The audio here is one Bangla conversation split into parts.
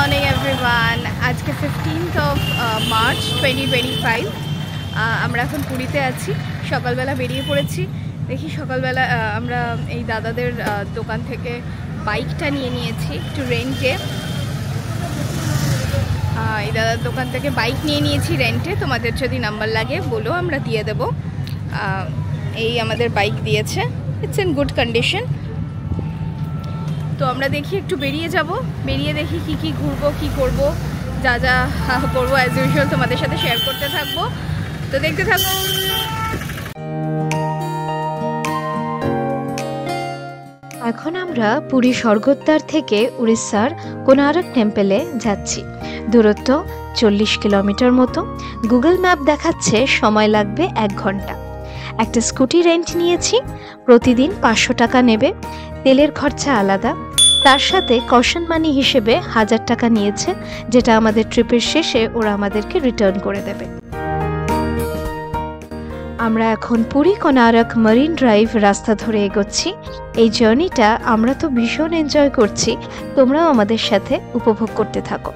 Morning everyone. আজকে 15th অফ মার্চ 2025। আমরা এখন পুরীতে আছি। সকালবেলা বেরিয়ে পড়েছি। দেখি সকালবেলা আমরা এই দাদাদের দোকান থেকে বাইকটা নিয়ে নিয়েছি একটু রেন্টে। এই দাদার দোকান থেকে বাইক নিয়ে নিয়েছি রেন্টে। তোমাদের যদি নাম্বার লাগে বলো, আমরা দিয়ে দেবো। এই আমাদের বাইক দিয়েছে, ইটস ইন গুড কন্ডিশন। তো আমরা দেখি একটু বেরিয়ে যাব, বেরিয়ে দেখি কি কি ঘুরবো, কি করব, যা যা করবো অ্যাজ ইউজুয়াল তোমাদের সাথে শেয়ার করতে থাকবো। তো দেখতে থাকো। এখন আমরা পুরী স্বর্গদ্বার থেকে উড়িষ্যার কোনারক টেম্পলে যাচ্ছি। দূরত্ব 40 কিলোমিটার মতো। গুগল ম্যাপ দেখাচ্ছে সময় লাগবে 1 ঘন্টা। একটা স্কুটি রেন্ট নিয়েছি, প্রতিদিন 500 টাকা নেবে। তেলের খরচা আলাদা, তার সাথে কশন মানি হিসেবে 1000 টাকা নিয়েছে, যেটা আমাদের ট্রিপের শেষে ওরা আমাদেরকে রিটার্ন করে দেবে। আমরা এখন পুরী কোনারক মারিন ড্রাইভ রাস্তা ধরে এগোচ্ছি। এই জার্নিটা আমরা তো ভীষণ এনজয় করছি, তোমরাও আমাদের সাথে উপভোগ করতে থাকো।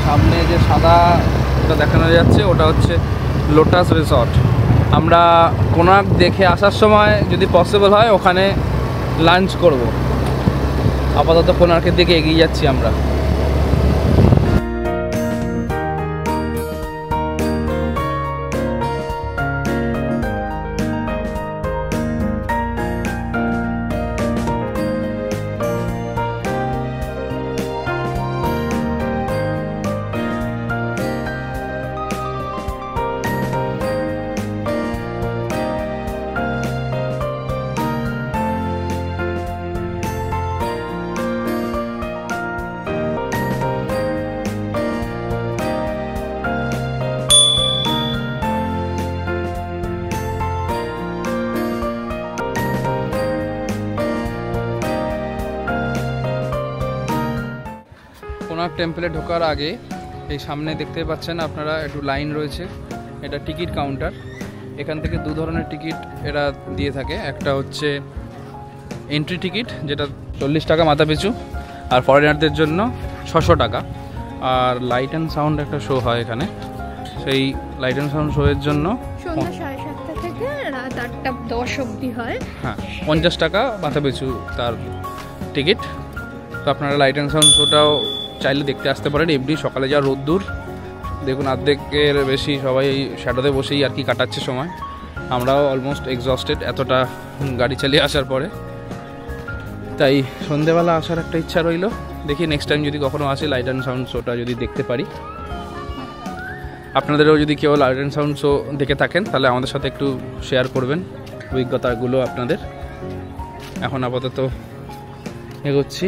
সামনে যে সাদা ওটা দেখানো যাচ্ছে, ওটা হচ্ছে লোটাস রিসর্ট। আমরা কোনার্ক দেখে আসার সময় যদি পসিবল হয় ওখানে লাঞ্চ করব। আপাতত কোনার্কের দিকে এগিয়ে যাচ্ছি আমরা। কোনার্ক টেম্পলে ঢোকার আগে এই সামনে দেখতে পাচ্ছেন আপনারা একটু লাইন রয়েছে, এটা টিকিট কাউন্টার। এখান থেকে দু ধরনের টিকিট এরা দিয়ে থাকে। একটা হচ্ছে এন্ট্রি টিকিট, যেটা 40 টাকা মাথা পিছু, আর ফরেনারদের জন্য 600 টাকা। আর লাইট অ্যান্ড সাউন্ড একটা শো হয় এখানে, সেই লাইট অ্যান্ড সাউন্ড শোয়ের জন্য সন্ধ্যা 7:30 থেকে রাত 8:10 অবধি হয়। হ্যাঁ, 50 টাকা মাথা পিছু তার টিকিট। তো আপনারা লাইট অ্যান্ড সাউন্ড শোটাও চাইলে দেখতে আসতে পারেন। এমনি সকালে যা রোদ্দুর, দেখুন অর্ধেকের বেশি সবাই শ্যাডোতে বসেই আর কি কাটাচ্ছে সময়। আমরাও অলমোস্ট এক্সস্টেড এতটা গাড়ি চালিয়ে আসার পরে, তাই সন্ধেবেলা আসার একটা ইচ্ছা রইল। দেখি নেক্সট টাইম যদি কখনো আসে লাইট অ্যান্ড সাউন্ড শোটা যদি দেখতে পারি। আপনাদেরও যদি কেউ লাইট অ্যান্ড সাউন্ড শো দেখে থাকেন তাহলে আমাদের সাথে একটু শেয়ার করবেন অভিজ্ঞতাগুলো আপনাদের। এখন আপাতত এগোচ্ছি।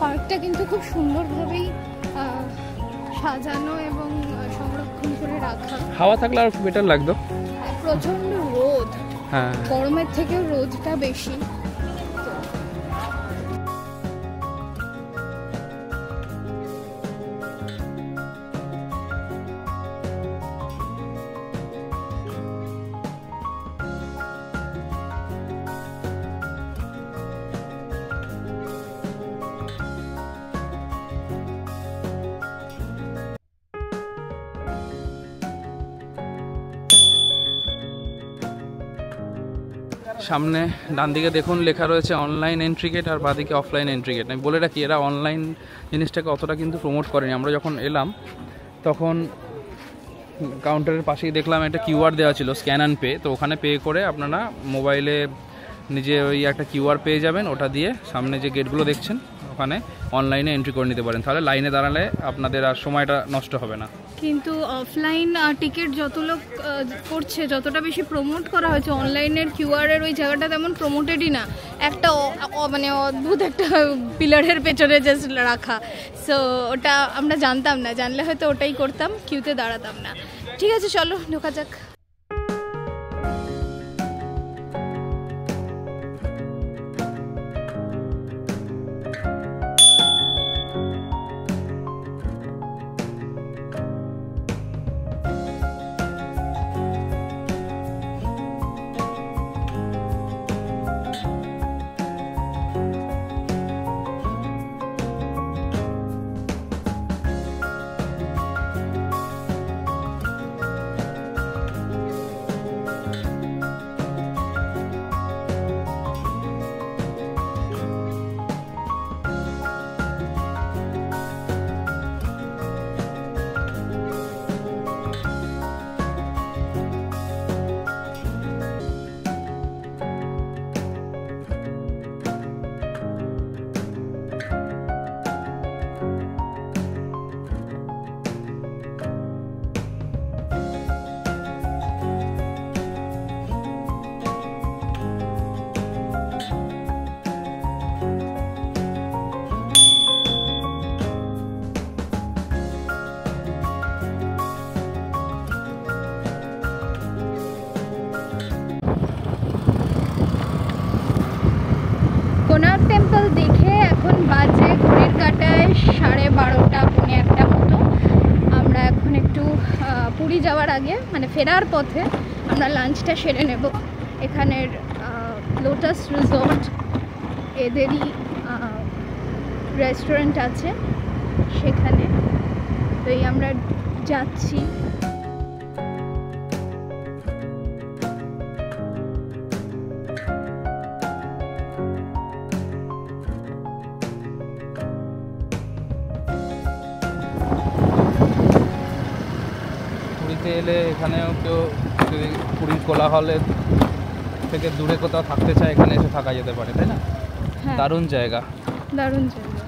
পার্কটা কিন্তু খুব সুন্দরভাবেই সাজানো এবং সংরক্ষণ করে রাখা। হাওয়া থাকলে আর বেটার লাগতো। প্রচন্ড রোদ, হ্যাঁ, গরমের থেকেও রোদটা বেশি। সামনে ডান দিকে দেখুন লেখা রয়েছে অনলাইন এন্ট্রি গেট, আর বাদিকে অফলাইন এন্ট্রি গেট। আমি বলে রাখি, এরা অনলাইন জিনিসটাকে অতটা কিন্তু প্রমোট করেনি। আমরা যখন এলাম তখন কাউন্টারের পাশেই দেখলাম একটা কিউআর দেওয়া ছিল, স্ক্যান অ্যান্ড পে। তো ওখানে পে করে আপনারা মোবাইলে নিজে ওই একটা কিউআর পেয়ে যাবেন, ওটা দিয়ে সামনে যে গেটগুলো দেখছেন ওখানে অনলাইনে এন্ট্রি করে নিতে পারেন। তাহলে লাইনে দাঁড়ালে আপনাদের আর সময়টা নষ্ট হবে না। কিন্তু অফলাইন টিকিট যত লোক করছে, যতটা বেশি প্রমোট করা হয়েছে, অনলাইনের কিউআর-এর ওই জায়গাটা তেমন প্রমোটেডই না। একটা মানে অদ্ভুত একটা পিলারের পেছনে যে রাখা, সো ওটা আমরা জানতাম না। জানলে হয়তো ওটাই করতাম, কিউতে দাঁড়াতাম না। ঠিক আছে, চলো ঢোকা যাক। কোনার্ক টেম্পল দেখে এখন বাজে ঘড়ির কাঁটায় 12:30 পৌনে 1 মতো। আমরা এখন একটু পুরী যাওয়ার আগে, মানে ফেরার পথে আমরা লাঞ্চটা সেরে নেব। এখানের লোটাস রিসর্ট, এদেরই রেস্টুরেন্ট আছে সেখানে। তো এই আমরা যাচ্ছি। পুরীতে এলে এখানেও কেউ যদি পুরীর কোলাহলের থেকে দূরে কোথাও থাকতে চায়, এখানে এসে থাকা যেতে পারে, তাই না? হ্যাঁ, দারুণ জায়গা। দারুণ জায়গা।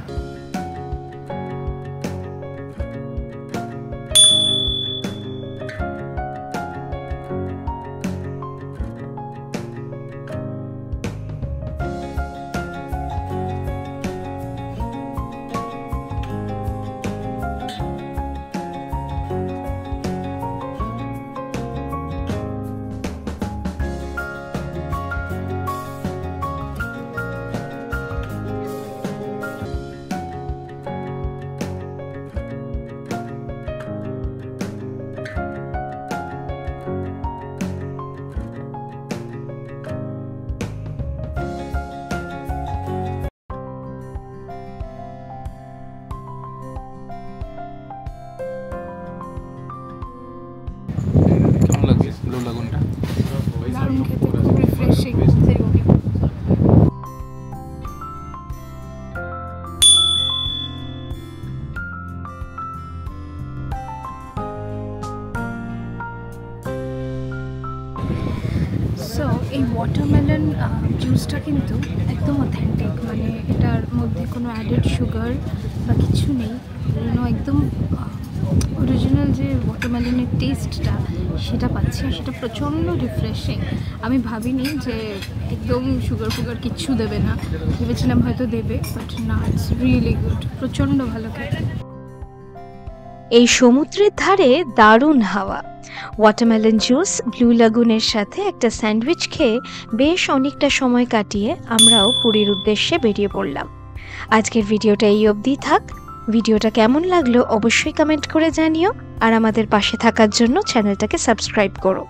এই ওয়াটারমেলন জুসটা কিন্তু একদম অথেন্টিক, মানে এটার মধ্যে কোনো অ্যাডেড সুগার বা কিছু নেই, একদম অরিজিনাল যে ওয়াটারমেলনের টেস্টটা সেটা পাচ্ছি, সেটা প্রচণ্ড রিফ্রেশিং। আমি ভাবিনি যে একদম সুগার ফুগার কিচ্ছু দেবে না, ভেবেছিলাম হয়তো দেবে, বাট না, ইটস রিয়েলি গুড, প্রচণ্ড ভালো খেতে। এই সমুদ্রের ধারে দারুণ হাওয়া, ওয়াটারমেলন জুস, ব্লু লাগুনের সাথে একটা স্যান্ডউইচ খেয়ে বেশ অনেকটা সময় কাটিয়ে আমরাও পুরীর উদ্দেশ্যে বেরিয়ে পড়লাম। আজকের ভিডিওটা এই অবধি থাক। ভিডিওটা কেমন লাগলো অবশ্যই কমেন্ট করে জানিও, আর আমাদের পাশে থাকার জন্য চ্যানেলটাকে সাবস্ক্রাইব করো।